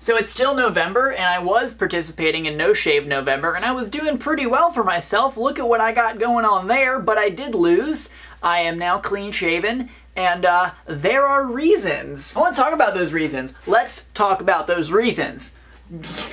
So it's still November, and I was participating in No Shave November, and I was doing pretty well for myself. Look at what I got going on there, but I did lose. I am now clean shaven, and there are reasons. I want to talk about those reasons. Let's talk about those reasons.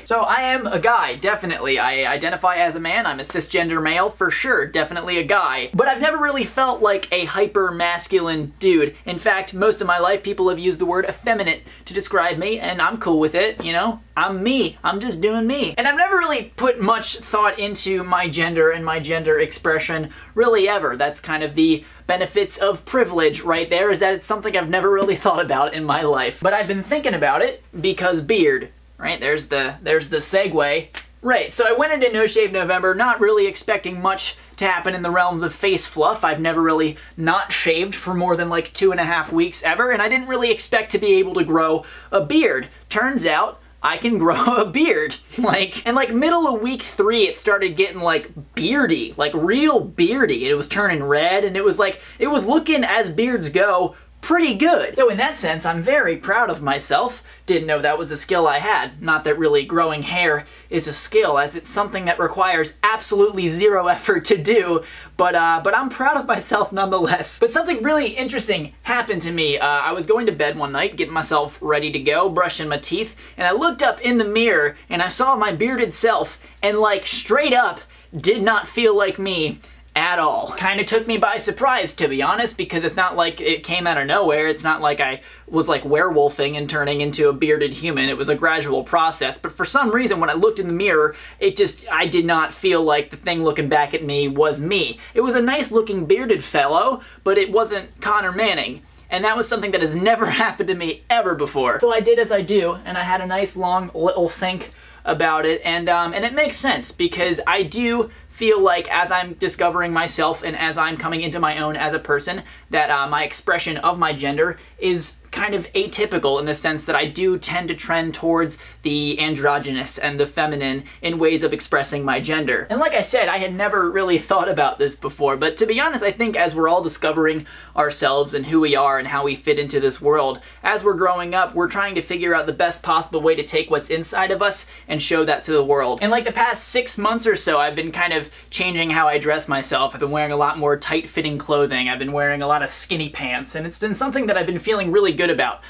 So I am a guy, definitely. I identify as a man. I'm a cisgender male, for sure, definitely a guy. But I've never really felt like a hyper-masculine dude. In fact, most of my life, people have used the word effeminate to describe me, and I'm cool with it, you know? I'm me. I'm just doing me. And I've never really put much thought into my gender and my gender expression, really ever. That's kind of the benefits of privilege right there, is that it's something I've never really thought about in my life. But I've been thinking about it because beard. Right, there's the segue. Right, so I went into No Shave November not really expecting much to happen in the realms of face fluff. I've never really not shaved for more than like 2.5 weeks ever, and I didn't really expect to be able to grow a beard. Turns out, I can grow a beard. And middle of week 3, it started getting like beardy, like real beardy. It was turning red, and it was looking, as beards go, pretty good. So in that sense, I'm very proud of myself. Didn't know that was a skill I had. Not that really growing hair is a skill, as it's something that requires absolutely zero effort to do, but I'm proud of myself nonetheless. But something really interesting happened to me. I was going to bed one night, getting myself ready to go, brushing my teeth, and I looked up in the mirror and I saw my bearded self, and like straight up did not feel like me at all. Kinda took me by surprise, to be honest, because it's not like it came out of nowhere. It's not like I was like werewolfing and turning into a bearded human. It was a gradual process, but for some reason when I looked in the mirror, I did not feel like the thing looking back at me was me. It was a nice looking bearded fellow, but it wasn't Connor Manning. And that was something that has never happened to me ever before. So I did as I do, and I had a nice long little think about it, and it makes sense, because I do feel like as I'm discovering myself and as I'm coming into my own as a person, that my expression of my gender is kind of atypical in the sense that I do tend to trend towards the androgynous and the feminine in ways of expressing my gender. And like I said, I had never really thought about this before, but to be honest, I think as we're all discovering ourselves and who we are and how we fit into this world, as we're growing up, we're trying to figure out the best possible way to take what's inside of us and show that to the world. And like the past 6 months or so, I've been kind of changing how I dress myself. I've been wearing a lot more tight-fitting clothing. I've been wearing a lot of skinny pants, and it's been something that I've been feeling really good about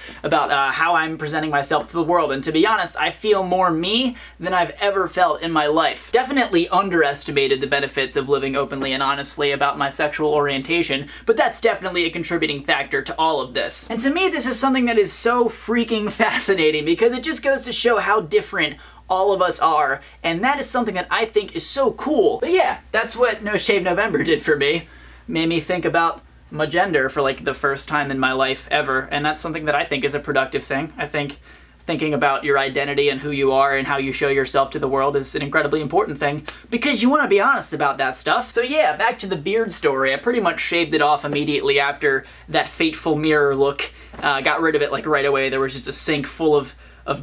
how I'm presenting myself to the world. And to be honest, I feel more me than I've ever felt in my life. Definitely underestimated the benefits of living openly and honestly about my sexual orientation, but that's definitely a contributing factor to all of this. And to me, this is something that is so freaking fascinating, because it just goes to show how different all of us are, and that is something that I think is so cool. But yeah, that's what No Shave November did for me. Made me think about my gender for like the first time in my life ever, and that's something that I think is a productive thing. I think thinking about your identity and who you are and how you show yourself to the world is an incredibly important thing, because you want to be honest about that stuff. So yeah, back to the beard story. I pretty much shaved it off immediately after that fateful mirror look. Got rid of it like right away. There was just a sink full of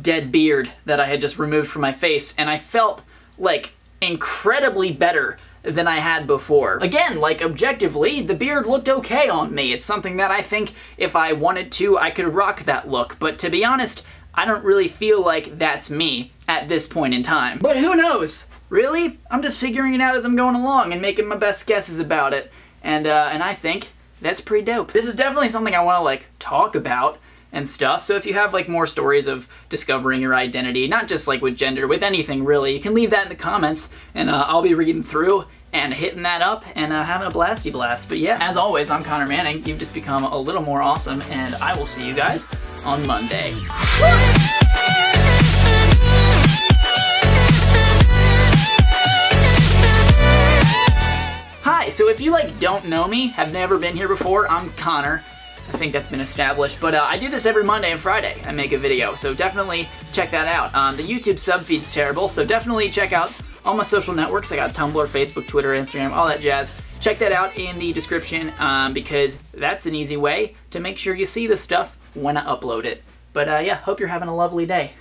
dead beard that I had just removed from my face, and I felt like incredibly better than I had before. Again, like objectively, the beard looked okay on me. It's something that I think if I wanted to, I could rock that look, but to be honest, I don't really feel like that's me at this point in time. But who knows? Really? I'm just figuring it out as I'm going along and making my best guesses about it, and I think that's pretty dope. This is definitely something I want to like talk about and stuff, so if you have like more stories of discovering your identity, not just like with gender, with anything really, you can leave that in the comments, and I'll be reading through and hitting that up and having a blasty blast. But yeah, as always, I'm Connor Manning. You've just become a little more awesome, and I will see you guys on Monday. Hi, so if you like don't know me, have never been here before, I'm Connor. I think that's been established, but I do this every Monday and Friday. I make a video, so definitely check that out. The YouTube sub feed's terrible, so definitely check out all my social networks. I got Tumblr, Facebook, Twitter, Instagram, all that jazz. Check that out in the description, because that's an easy way to make sure you see the stuff when I upload it. But yeah, hope you're having a lovely day.